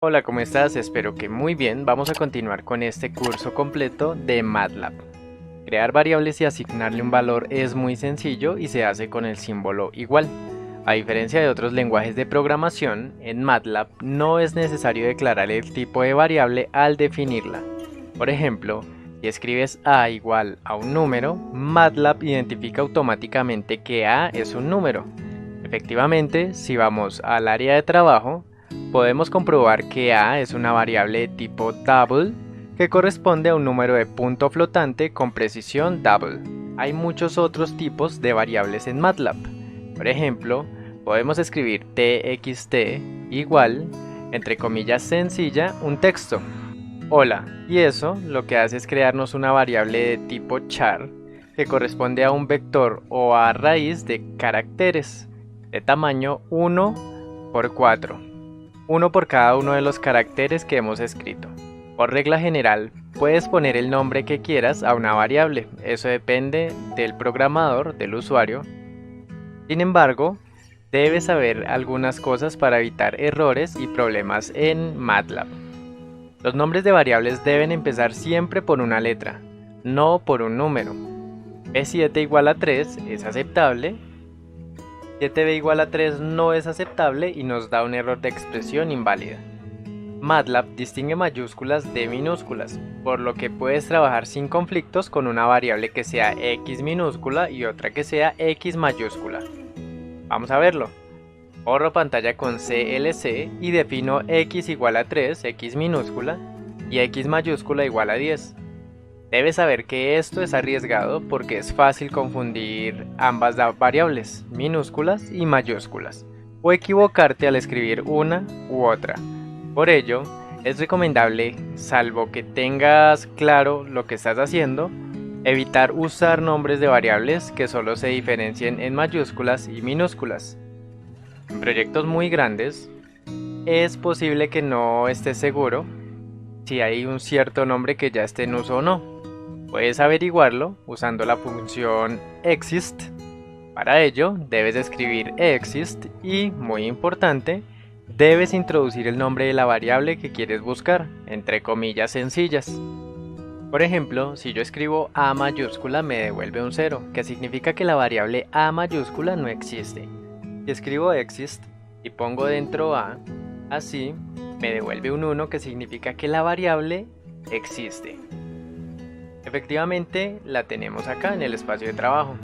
Hola, ¿cómo estás? Espero que muy bien. Vamos a continuar con este curso completo de MATLAB. Crear variables y asignarle un valor es muy sencillo y se hace con el símbolo igual. A diferencia de otros lenguajes de programación, en MATLAB no es necesario declarar el tipo de variable al definirla. Por ejemplo, si escribes a igual a un número, MATLAB identifica automáticamente que a es un número. Efectivamente, si vamos al área de trabajo, podemos comprobar que a es una variable de tipo double que corresponde a un número de punto flotante con precisión double. Hay muchos otros tipos de variables en MATLAB. Por ejemplo, podemos escribir txt igual, entre comillas sencilla, un texto. Hola, y eso lo que hace es crearnos una variable de tipo char que corresponde a un vector o a raíz de caracteres de tamaño 1 por 4, uno por cada uno de los caracteres que hemos escrito. Por regla general, puedes poner el nombre que quieras a una variable, eso depende del programador, del usuario. Sin embargo, debes saber algunas cosas para evitar errores y problemas en MATLAB. Los nombres de variables deben empezar siempre por una letra, no por un número. B7 igual a 3 es aceptable, 7b igual a 3 no es aceptable y nos da un error de expresión inválida. MATLAB distingue mayúsculas de minúsculas, por lo que puedes trabajar sin conflictos con una variable que sea x minúscula y otra que sea x mayúscula. Vamos a verlo. Borro pantalla con CLC y defino x igual a 3, x minúscula, y x mayúscula igual a 10. Debes saber que esto es arriesgado porque es fácil confundir ambas variables, minúsculas y mayúsculas, o equivocarte al escribir una u otra. Por ello, es recomendable, salvo que tengas claro lo que estás haciendo, evitar usar nombres de variables que solo se diferencien en mayúsculas y minúsculas. En proyectos muy grandes, es posible que no estés seguro si hay un cierto nombre que ya esté en uso o no. Puedes averiguarlo usando la función exist. Para ello, debes escribir exist y, muy importante, debes introducir el nombre de la variable que quieres buscar, entre comillas sencillas. Por ejemplo, si yo escribo a mayúscula me devuelve un 0, que significa que la variable a mayúscula no existe. Si escribo exist y pongo dentro a, así, me devuelve un 1 que significa que la variable existe. Efectivamente, la tenemos acá en el espacio de trabajo.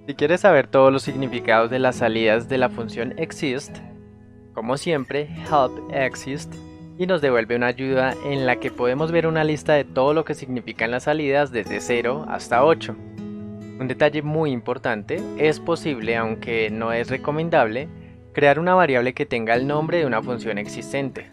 Si quieres saber todos los significados de las salidas de la función exist, como siempre, help exist y nos devuelve una ayuda en la que podemos ver una lista de todo lo que significan las salidas desde 0 hasta 8. Un detalle muy importante, es posible, aunque no es recomendable, crear una variable que tenga el nombre de una función existente.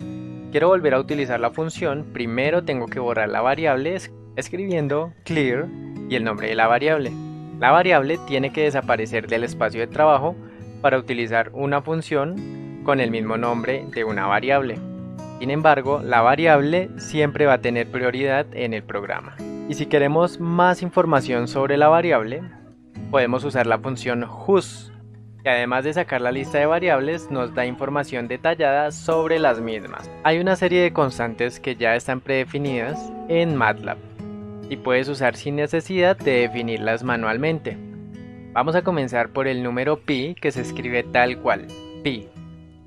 Quiero volver a utilizar la función, primero tengo que borrar la variable escribiendo clear y el nombre de la variable. La variable tiene que desaparecer del espacio de trabajo para utilizar una función con el mismo nombre de una variable. Sin embargo, la variable siempre va a tener prioridad en el programa. Y si queremos más información sobre la variable, podemos usar la función whos, que además de sacar la lista de variables, nos da información detallada sobre las mismas. Hay una serie de constantes que ya están predefinidas en MATLAB y puedes usar sin necesidad de definirlas manualmente. Vamos a comenzar por el número pi, que se escribe tal cual, pi.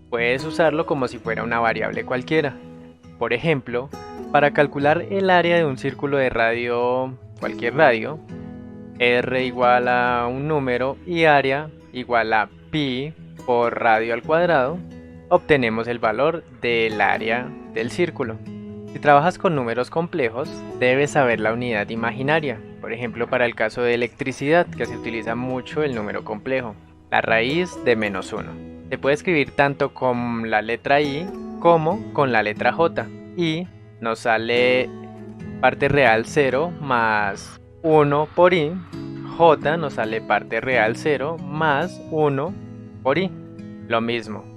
Puedes usarlo como si fuera una variable cualquiera. Por ejemplo, para calcular el área de un círculo de radio, cualquier radio, r igual a un número y área igual a pi por radio al cuadrado, obtenemos el valor del área del círculo. Si trabajas con números complejos, debes saber la unidad imaginaria. Por ejemplo, para el caso de electricidad, que se utiliza mucho el número complejo, la raíz de -1. Se puede escribir tanto con la letra i como con la letra j. Y nos sale parte real 0 más 1 por i. J nos sale parte real 0 más 1 por i. Lo mismo.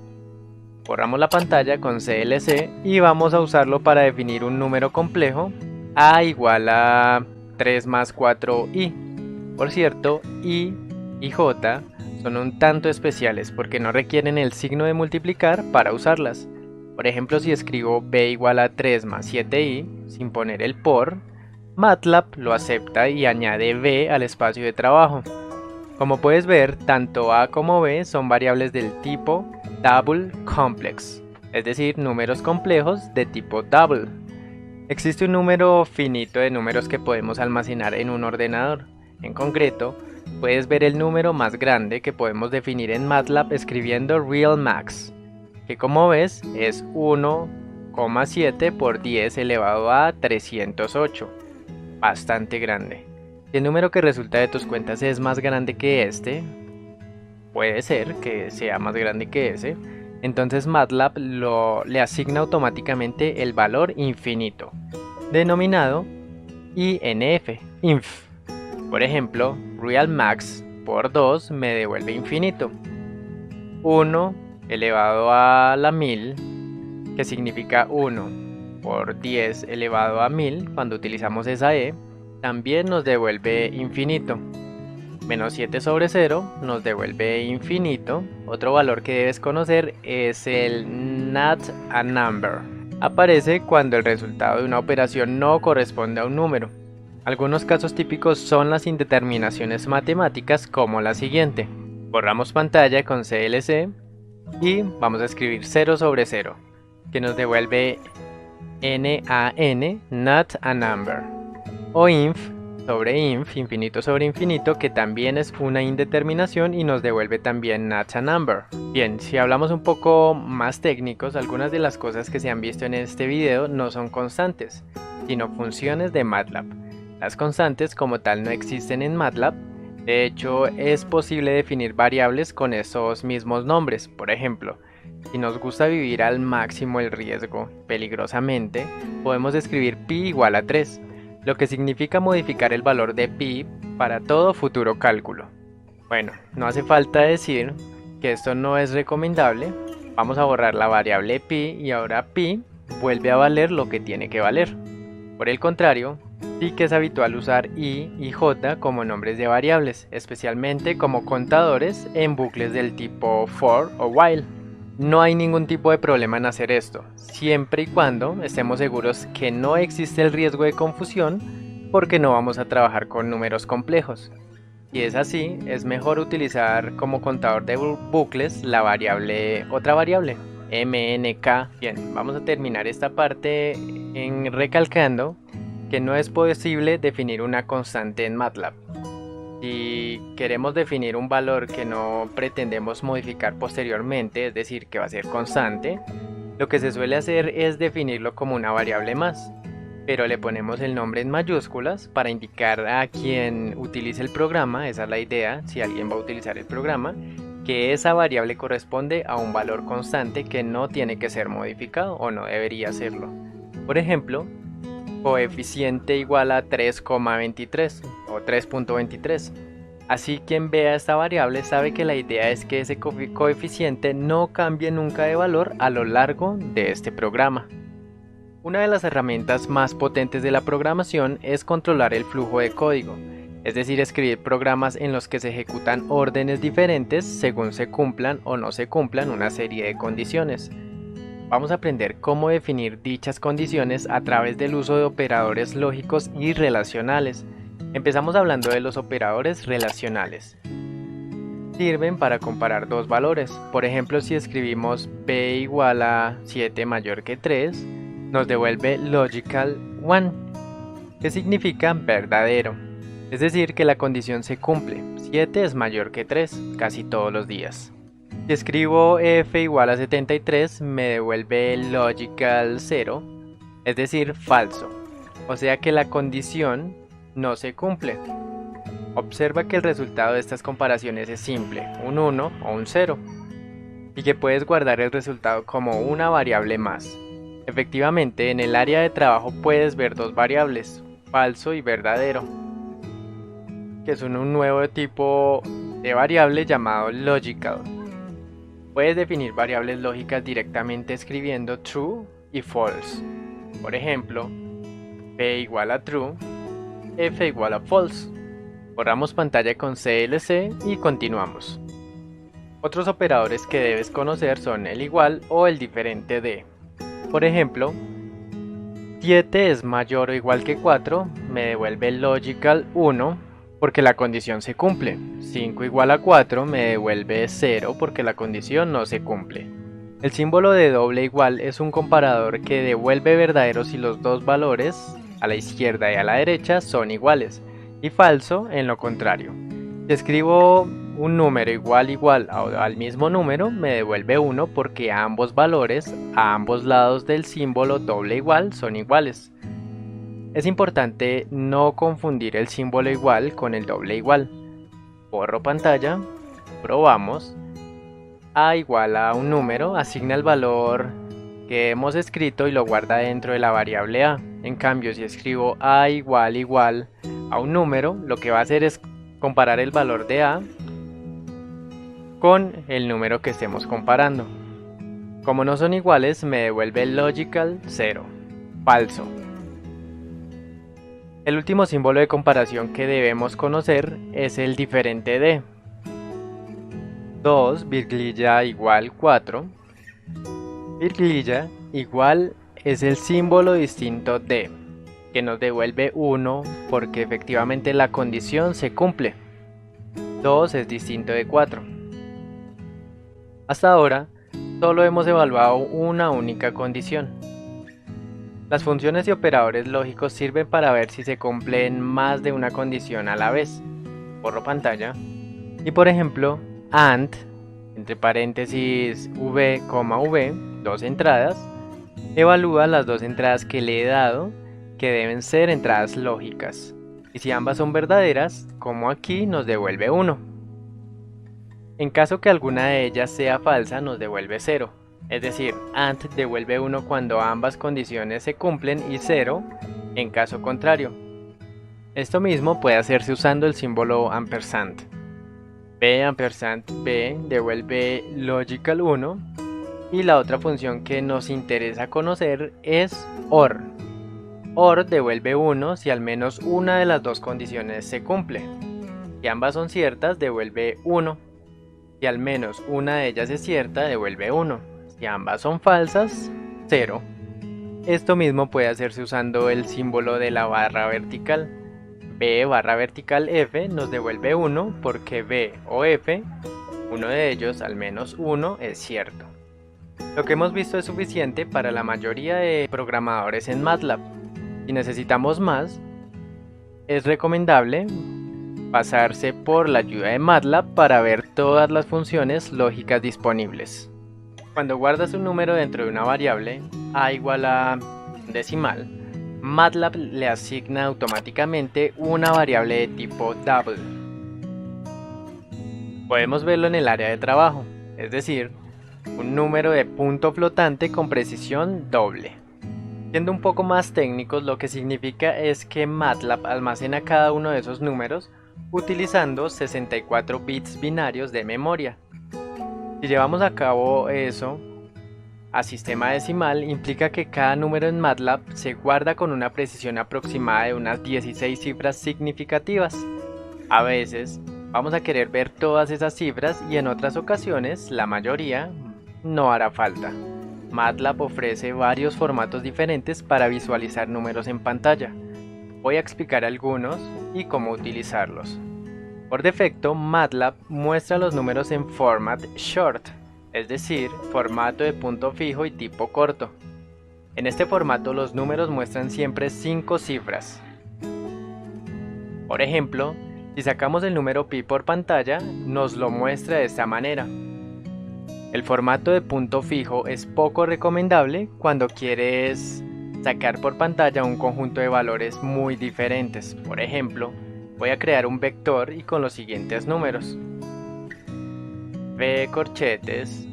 Borramos la pantalla con CLC y vamos a usarlo para definir un número complejo, a igual a 3 más 4i. Por cierto, i y j son un tanto especiales porque no requieren el signo de multiplicar para usarlas. Por ejemplo, si escribo b igual a 3 más 7i, sin poner el por, MATLAB lo acepta y añade b al espacio de trabajo. Como puedes ver, tanto a como b son variables del tipo double complex, es decir, números complejos de tipo double. Existe un número finito de números que podemos almacenar en un ordenador. En concreto, puedes ver el número más grande que podemos definir en MATLAB escribiendo real max, que como ves es 1,7 por 10 elevado a 308, bastante grande. Si el número que resulta de tus cuentas es más grande que este, puede ser que sea más grande que ese, entonces MATLAB le asigna automáticamente el valor infinito, denominado inf. Por ejemplo, real max por 2 me devuelve infinito. 1 elevado a la 1000, que significa 1 por 10 elevado a 1000, cuando utilizamos esa e, también nos devuelve infinito. Menos 7 sobre 0 nos devuelve infinito. Otro valor que debes conocer es el not a number. Aparece cuando el resultado de una operación no corresponde a un número. Algunos casos típicos son las indeterminaciones matemáticas, como la siguiente. Borramos pantalla con CLC y vamos a escribir 0 sobre 0, que nos devuelve NaN, not a number. O inf sobre inf, infinito sobre infinito, que también es una indeterminación y nos devuelve también not a number. Bien, si hablamos un poco más técnicos, algunas de las cosas que se han visto en este video no son constantes, sino funciones de MATLAB. Las constantes como tal no existen en MATLAB. De hecho, es posible definir variables con esos mismos nombres. Por ejemplo, si nos gusta vivir al máximo el riesgo, peligrosamente, podemos escribir pi igual a 3, lo que significa modificar el valor de pi para todo futuro cálculo. Bueno, no hace falta decir que esto no es recomendable. Vamos a borrar la variable pi y ahora pi vuelve a valer lo que tiene que valer. Por el contrario, sí que es habitual usar i y j como nombres de variables, especialmente como contadores en bucles del tipo for o while. No hay ningún tipo de problema en hacer esto, siempre y cuando estemos seguros que no existe el riesgo de confusión, porque no vamos a trabajar con números complejos. Si es así, es mejor utilizar como contador de bucles la otra variable, mnk. Bien, vamos a terminar esta parte recalcando que no es posible definir una constante en MATLAB. Si queremos definir un valor que no pretendemos modificar posteriormente, es decir, que va a ser constante, lo que se suele hacer es definirlo como una variable más, pero le ponemos el nombre en mayúsculas para indicar a quien utilice el programa, esa es la idea, si alguien va a utilizar el programa, que esa variable corresponde a un valor constante que no tiene que ser modificado o no debería serlo. Por ejemplo, coeficiente igual a 3,23 o 3.23. Así quien vea esta variable sabe que la idea es que ese coeficiente no cambie nunca de valor a lo largo de este programa. Una de las herramientas más potentes de la programación es controlar el flujo de código, es decir, escribir programas en los que se ejecutan órdenes diferentes según se cumplan o no se cumplan una serie de condiciones. Vamos a aprender cómo definir dichas condiciones a través del uso de operadores lógicos y relacionales. Empezamos hablando de los operadores relacionales. Sirven para comparar dos valores. Por ejemplo, si escribimos b igual a 7 mayor que 3, nos devuelve logical 1, que significa verdadero. Es decir, que la condición se cumple. 7 es mayor que 3 casi todos los días. Si escribo f igual a 73, me devuelve logical 0, es decir, falso. O sea que la condición no se cumple. Observa que el resultado de estas comparaciones es simple, un 1 o un 0, y que puedes guardar el resultado como una variable más. Efectivamente, en el área de trabajo puedes ver dos variables, falso y verdadero, que son un nuevo tipo de variable llamado logical. Puedes definir variables lógicas directamente escribiendo true y false. Por ejemplo, p igual a true, f igual a false. Borramos pantalla con CLC y continuamos. Otros operadores que debes conocer son el igual o el diferente de. Por ejemplo, 7 es mayor o igual que 4, me devuelve logical 1 porque la condición se cumple. 5 igual a 4 me devuelve 0 porque la condición no se cumple. El símbolo de doble igual es un comparador que devuelve verdadero si los dos valores, a la izquierda y a la derecha, son iguales, y falso en lo contrario. Si escribo un número igual al mismo número, me devuelve 1 porque ambos valores a ambos lados del símbolo doble igual son iguales. Es importante no confundir el símbolo igual con el doble igual. Borro pantalla, probamos. A igual a un número, asigna el valor que hemos escrito y lo guarda dentro de la variable a. En cambio, si escribo a igual a un número, lo que va a hacer es comparar el valor de a con el número que estemos comparando. Como no son iguales, me devuelve logical 0, falso. El último símbolo de comparación que debemos conocer es el diferente de. 2, virgulilla igual 4, virgulilla igual es el símbolo distinto de, que nos devuelve 1 porque efectivamente la condición se cumple. 2 es distinto de 4. Hasta ahora, solo hemos evaluado una única condición. Las funciones y operadores lógicos sirven para ver si se cumplen más de una condición a la vez. Borro pantalla. Y por ejemplo, AND, entre paréntesis v, v, dos entradas, evalúa las dos entradas que le he dado, que deben ser entradas lógicas. Y si ambas son verdaderas, como aquí, nos devuelve 1. En caso que alguna de ellas sea falsa, nos devuelve 0. Es decir, AND devuelve 1 cuando ambas condiciones se cumplen y 0 en caso contrario. Esto mismo puede hacerse usando el símbolo ampersand. B ampersand B devuelve logical 1 y la otra función que nos interesa conocer es OR. OR devuelve 1 si al menos una de las dos condiciones se cumple. Si ambas son ciertas, devuelve 1. Si al menos una de ellas es cierta, devuelve 1. Si ambas son falsas, 0. Esto mismo puede hacerse usando el símbolo de la barra vertical. B barra vertical F nos devuelve 1 porque B o F, uno de ellos, al menos uno, es cierto. Lo que hemos visto es suficiente para la mayoría de programadores en MATLAB. Si necesitamos más, es recomendable pasarse por la ayuda de MATLAB para ver todas las funciones lógicas disponibles. Cuando guardas un número dentro de una variable, a igual a decimal, MATLAB le asigna automáticamente una variable de tipo double. Podemos verlo en el área de trabajo, es decir, un número de punto flotante con precisión doble. Siendo un poco más técnicos, lo que significa es que MATLAB almacena cada uno de esos números utilizando 64 bits binarios de memoria. Si llevamos a cabo eso a sistema decimal, implica que cada número en MATLAB se guarda con una precisión aproximada de unas 16 cifras significativas. A veces vamos a querer ver todas esas cifras y en otras ocasiones, la mayoría, no hará falta. MATLAB ofrece varios formatos diferentes para visualizar números en pantalla. Voy a explicar algunos y cómo utilizarlos. Por defecto, MATLAB muestra los números en format short, es decir, formato de punto fijo y tipo corto. En este formato los números muestran siempre 5 cifras. Por ejemplo, si sacamos el número pi por pantalla, nos lo muestra de esta manera. El formato de punto fijo es poco recomendable cuando quieres sacar por pantalla un conjunto de valores muy diferentes. Por ejemplo, voy a crear un vector y con los siguientes números. V corchetes,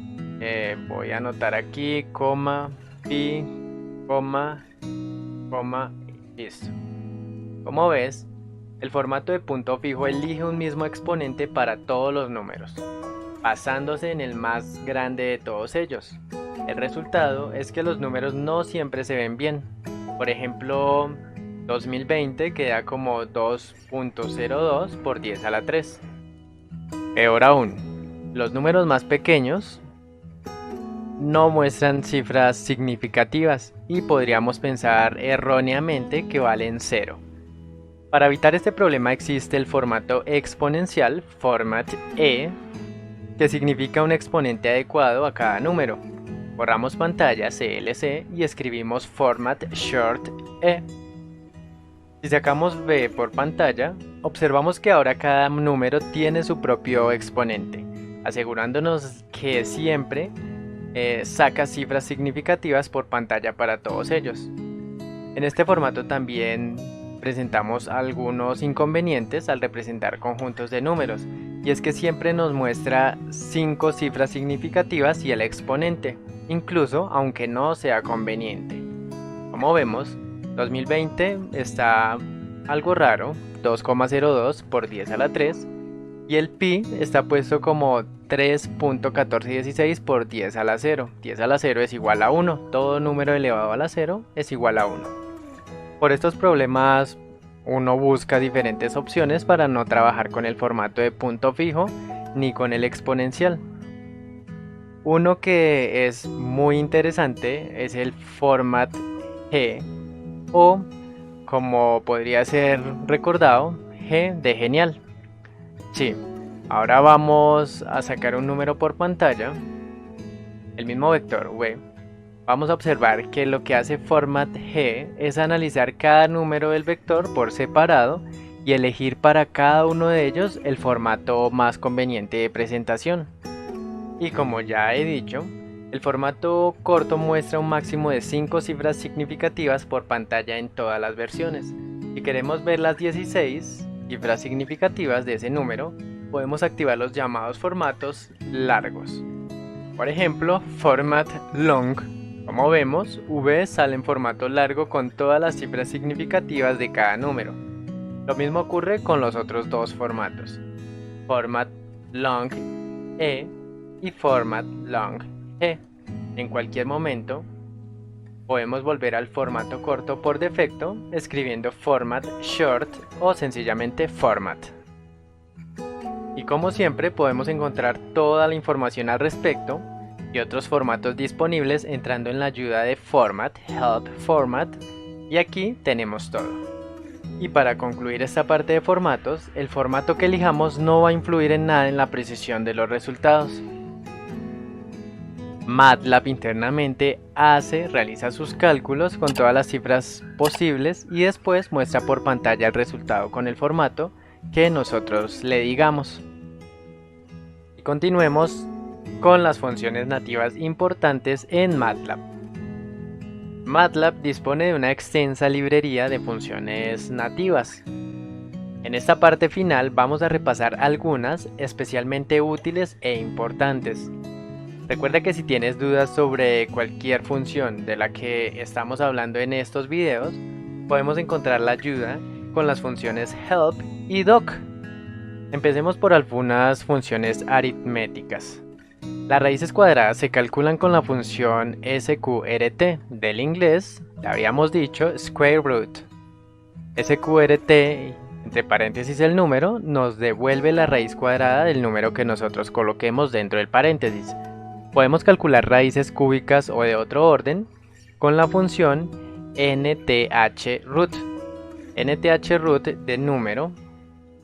voy a anotar aquí, coma, pi, coma, listo. Como ves, el formato de punto fijo elige un mismo exponente para todos los números, basándose en el más grande de todos ellos. El resultado es que los números no siempre se ven bien. Por ejemplo, 2020 queda como 2.02 por 10 a la 3. Peor aún, los números más pequeños no muestran cifras significativas y podríamos pensar erróneamente que valen 0. Para evitar este problema existe el formato exponencial, format E, que significa un exponente adecuado a cada número. Borramos pantalla CLC y escribimos format short E. Si sacamos B por pantalla, observamos que ahora cada número tiene su propio exponente, asegurándonos que siempre saca cifras significativas por pantalla para todos ellos. En este formato también presentamos algunos inconvenientes al representar conjuntos de números, y es que siempre nos muestra 5 cifras significativas y el exponente, incluso aunque no sea conveniente. Como vemos, 2020 está algo raro, 2,02 por 10 a la 3, y el pi está puesto como 3.1416 por 10 a la 0. 10 a la 0 es igual a 1, todo número elevado a la 0 es igual a 1. Por estos problemas uno busca diferentes opciones para no trabajar con el formato de punto fijo ni con el exponencial. Uno que es muy interesante es el format G, o como podría ser recordado, G de genial. Sí, ahora vamos a sacar un número por pantalla, el mismo vector V. Vamos a observar que lo que hace format G es analizar cada número del vector por separado y elegir para cada uno de ellos el formato más conveniente de presentación. Y como ya he dicho, el formato corto muestra un máximo de 5 cifras significativas por pantalla en todas las versiones. Si queremos ver las 16 cifras significativas de ese número, podemos activar los llamados formatos largos. Por ejemplo, format long. Como vemos, V sale en formato largo con todas las cifras significativas de cada número. Lo mismo ocurre con los otros dos formatos, format long E y format long G. En cualquier momento, podemos volver al formato corto por defecto escribiendo format short o sencillamente format. Y como siempre, podemos encontrar toda la información al respecto y otros formatos disponibles entrando en la ayuda de Format, Help Format, y aquí tenemos todo. Y para concluir esta parte de formatos, el formato que elijamos no va a influir en nada en la precisión de los resultados. MATLAB internamente realiza sus cálculos con todas las cifras posibles y después muestra por pantalla el resultado con el formato que nosotros le digamos. Y continuemos con las funciones nativas importantes en MATLAB. MATLAB dispone de una extensa librería de funciones nativas. En esta parte final vamos a repasar algunas especialmente útiles e importantes. Recuerda que si tienes dudas sobre cualquier función de la que estamos hablando en estos videos, podemos encontrar la ayuda con las funciones help y doc. Empecemos por algunas funciones aritméticas. Las raíces cuadradas se calculan con la función sqrt, del inglés, ya habíamos dicho, square root. Sqrt, entre paréntesis el número, nos devuelve la raíz cuadrada del número que nosotros coloquemos dentro del paréntesis. Podemos calcular raíces cúbicas o de otro orden con la función nthroot. Nthroot de número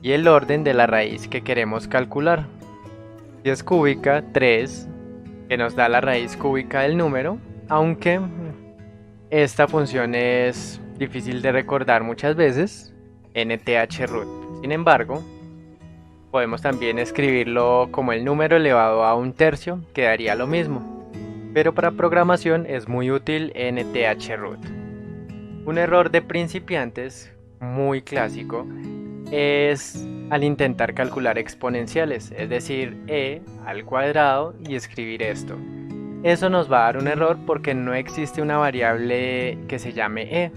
y el orden de la raíz que queremos calcular. Si es cúbica, 3, que nos da la raíz cúbica del número, aunque esta función es difícil de recordar muchas veces, nthroot. Sin embargo, podemos también escribirlo como el número elevado a un tercio, que daría lo mismo. Pero para programación es muy útil nthroot. Un error de principiantes muy clásico es al intentar calcular exponenciales, es decir, e al cuadrado y escribir esto. Eso nos va a dar un error porque no existe una variable que se llame e.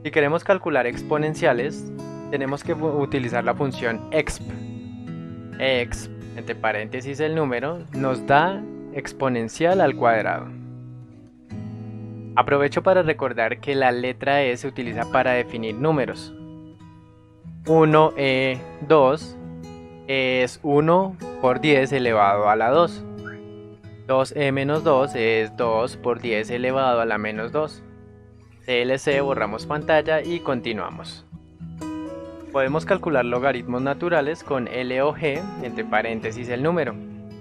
Si queremos calcular exponenciales, tenemos que utilizar la función exp. Exp, entre paréntesis el número, nos da exponencial al cuadrado. Aprovecho para recordar que la letra e se utiliza para definir números. 1e2 es 1 por 10 elevado a la 2. 2e menos 2 es 2 por 10 elevado a la menos 2. TLC, borramos pantalla y continuamos. Podemos calcular logaritmos naturales con LOG, entre paréntesis el número,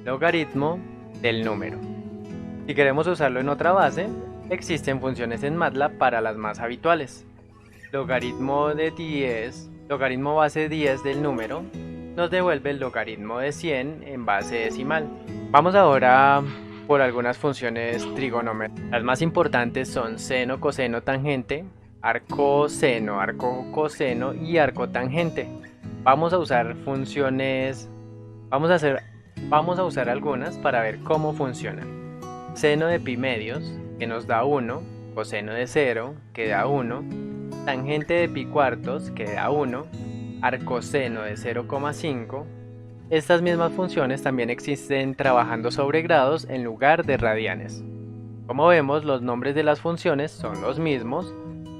logaritmo del número. Si queremos usarlo en otra base, existen funciones en MATLAB para las más habituales. Logaritmo base 10 del número nos devuelve el logaritmo de 100 en base decimal. Vamos ahora por algunas funciones trigonométricas. Las más importantes son seno, coseno, tangente, arco seno, arco coseno y arco tangente. Vamos a usar algunas para ver cómo funcionan. Seno de pi medios, que nos da 1, coseno de 0, que da 1, tangente de pi cuartos, que da 1, arcoseno de 0,5. Estas mismas funciones también existen trabajando sobre grados en lugar de radianes. Como vemos, los nombres de las funciones son los mismos,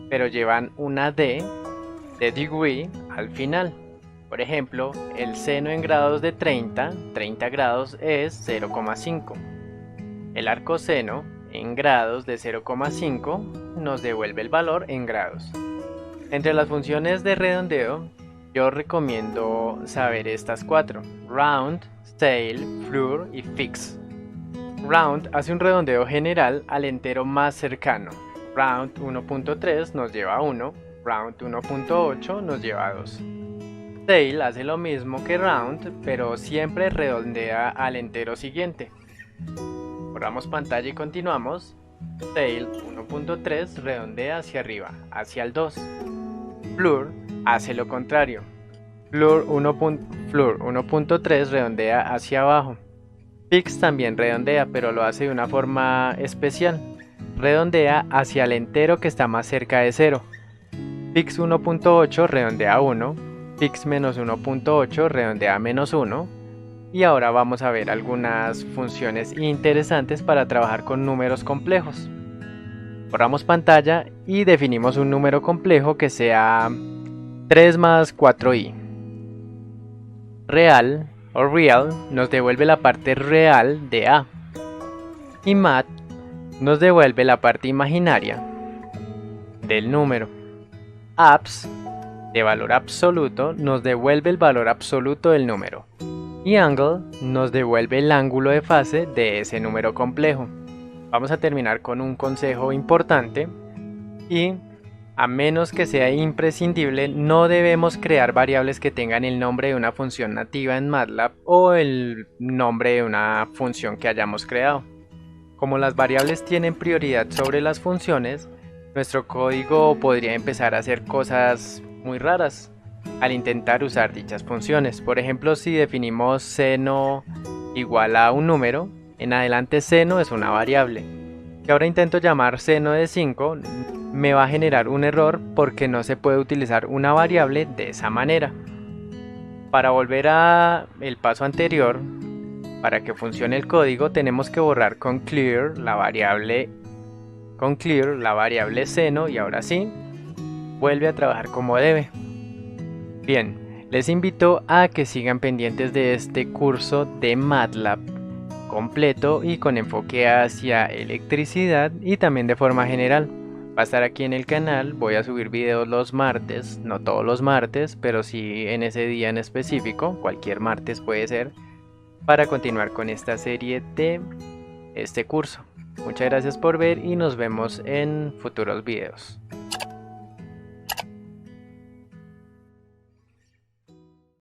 pero llevan una D de degree al final. Por ejemplo, el seno en grados de 30 grados es 0,5. El arcoseno en grados de 0,5 nos devuelve el valor en grados. Entre las funciones de redondeo, yo recomiendo saber estas 4: round, scale, floor y fix. Round hace un redondeo general al entero más cercano. Round 1.3 nos lleva a 1, round 1.8 nos lleva a 2. Scale hace lo mismo que round, pero siempre redondea al entero siguiente. Borramos pantalla y continuamos. Scale 1.3 redondea hacia arriba, hacia el 2. Floor hace lo contrario. Floor 1.3 redondea hacia abajo. Fix también redondea, pero lo hace de una forma especial. Redondea hacia el entero que está más cerca de 0. Fix 1.8 redondea a 1. Fix menos 1.8 redondea a menos 1. Y ahora vamos a ver algunas funciones interesantes para trabajar con números complejos. Borramos pantalla y definimos un número complejo que sea 3 más 4i. Real o real nos devuelve la parte real de a. Y mat nos devuelve la parte imaginaria del número. Abs, de valor absoluto, nos devuelve el valor absoluto del número. Y angle nos devuelve el ángulo de fase de ese número complejo. Vamos a terminar con un consejo importante y, a menos que sea imprescindible, no debemos crear variables que tengan el nombre de una función nativa en MATLAB o el nombre de una función que hayamos creado. Como las variables tienen prioridad sobre las funciones, nuestro código podría empezar a hacer cosas muy raras al intentar usar dichas funciones. Por ejemplo, si definimos seno igual a un número, en adelante seno es una variable. Si ahora intento llamar seno de 5, me va a generar un error porque no se puede utilizar una variable de esa manera. Para volver a el paso anterior, para que funcione el código, tenemos que borrar con clear la variable seno y ahora sí, vuelve a trabajar como debe. Bien, les invito a que sigan pendientes de este curso de MATLAB completo y con enfoque hacia electricidad y también de forma general. Va a estar aquí en el canal, voy a subir videos los martes, no todos los martes, pero sí en ese día en específico, cualquier martes puede ser, para continuar con esta serie de este curso. Muchas gracias por ver y nos vemos en futuros videos.